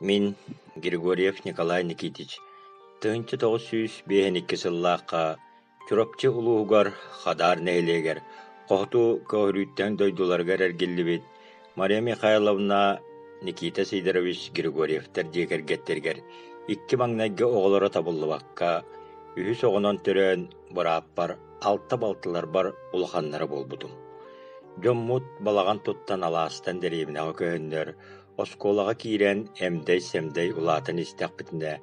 Min Григорьев Николай Никитич тыынчы 905 сыллааққа чуропчы улуугар хадар нэһилиэгэр қохту көһөрүүттэн дойдуларгар эргиллибит Мария Михайловна Никита Сидорович Григорьевтер диэкэргэттэргэр икки маҥнайга оҕолоро табыллыбакка үһүс оҕонон төрөөн бырааппар алта балтылар бар улаханнары болбутум. Дьоммут балаган туттан алаастан дэриэбинэҕэ көһөннөр оскуолаҕа киирэн эмдэй-сэмдэй улаатын истэхпитинэ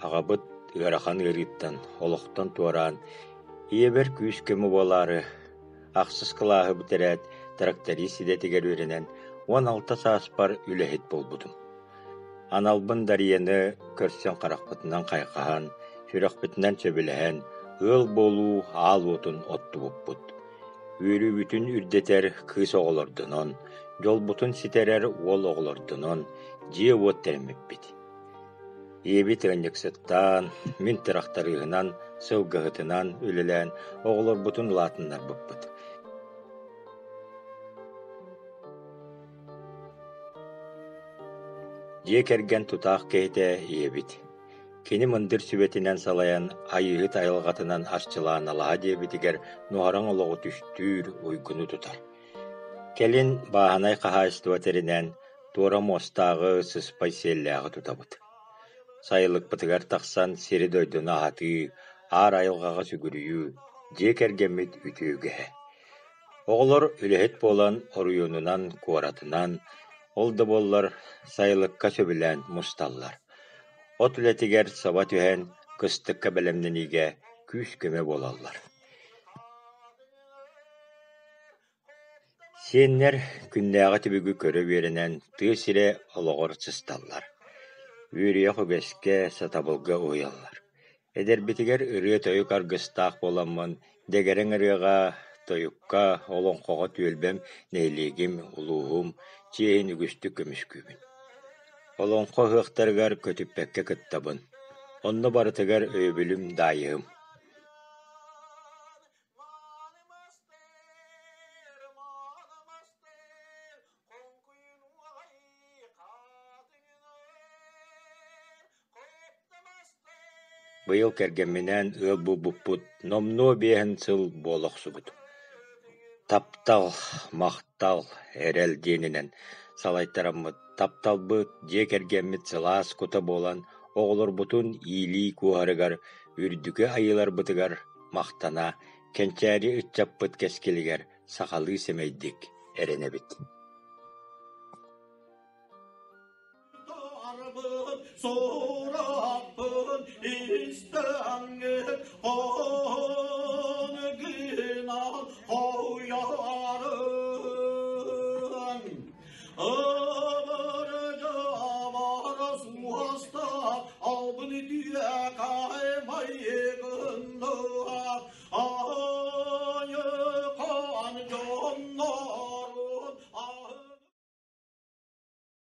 аҕабыт ыарахан ыарыыттан олохтон туораан иэбэр күүс көмү буолаары ахсыс кылааһы бүтэрэät тракторист сидэтигэр үөрэнэн 16 сааспар үлэһит болбутум. Аналбын дарыйаны көрсөн харахпытынан хайхаан, сүрэхпитинэн сөбүлэһэн, ыал болуу аал утун оттубуппут. Үөрүү бүтүн үрдетер кыыс оҕолордунон, жолбутун ситерер уол оҕолордунон, дьиэ уот терэммиппит. Иэбит ынньыксыттаан, мин тырахтарыыһынан, сылгыһытынан үлэлээн оҕолорбутун улаатыннар буппут. Дьиэ кэргэн тутаах кэһитэ иэбит. Кини мындыр сүбэтинэн салайан айыһыт айылҕатынан асчылаан алаһа диэбитигэр нуһараҥ олоҕу түстүүр уйгуну тутар. Кэлин бааһанай хаһаастыбатэринэн туора мостааҕы сыспай сиэллээҕи тутабыт. Сайылыкпытыгар тахсан сири дойдуна аһатыы, аар айылҕаҕа сүгүрүйүү, дьиэ кэргэммит үтүүгэһэ. Оҕолор үлэһит буолан оруйуунунан, куоратынан, ол да буоллар сайылыкка сөбүлээн мусталлар. От үлэтигэр саба түһэн кыстыкка бэлэмнэнигэ күүс көмө буолаллар. Сиэннэр күннээҕэ түбүгү көрө үөрэнэн тыа сире олоҕор сысталлар. Үөрүйэх үгэскэ сатабылга уйаллар. Эдэрбитигэр ырыа тойук аргыстаах буоламмын, дэгэрэҥ ырыаҕа тойукка олоҥхоҕо түөлбэм нэһилиигим, улууһум, чиэһин үгүстүк көмүскүүбүн. Олоҥхо ыахтарыгар көтүппэккэ кыттабын. Онно барытыгар өйөбүлүм даайыһым. Быйыл кэргэмминэн ыал булбуппут номнуо биэһэн сыл буолохсубут. Таптал, махтал, эрэл диэнинэн салайтараммыт, тапталбыт, дьиэ кэргэммит сылаас кута буолан оҕолорбутун иилии куоһарыгар үрдүкэ айыларбытыгар махтана, кэнчээри ыччаппыт кэскилигэр сахалыы сэмэйдик эрэнэбит. Sorapın istenir onugina koyarın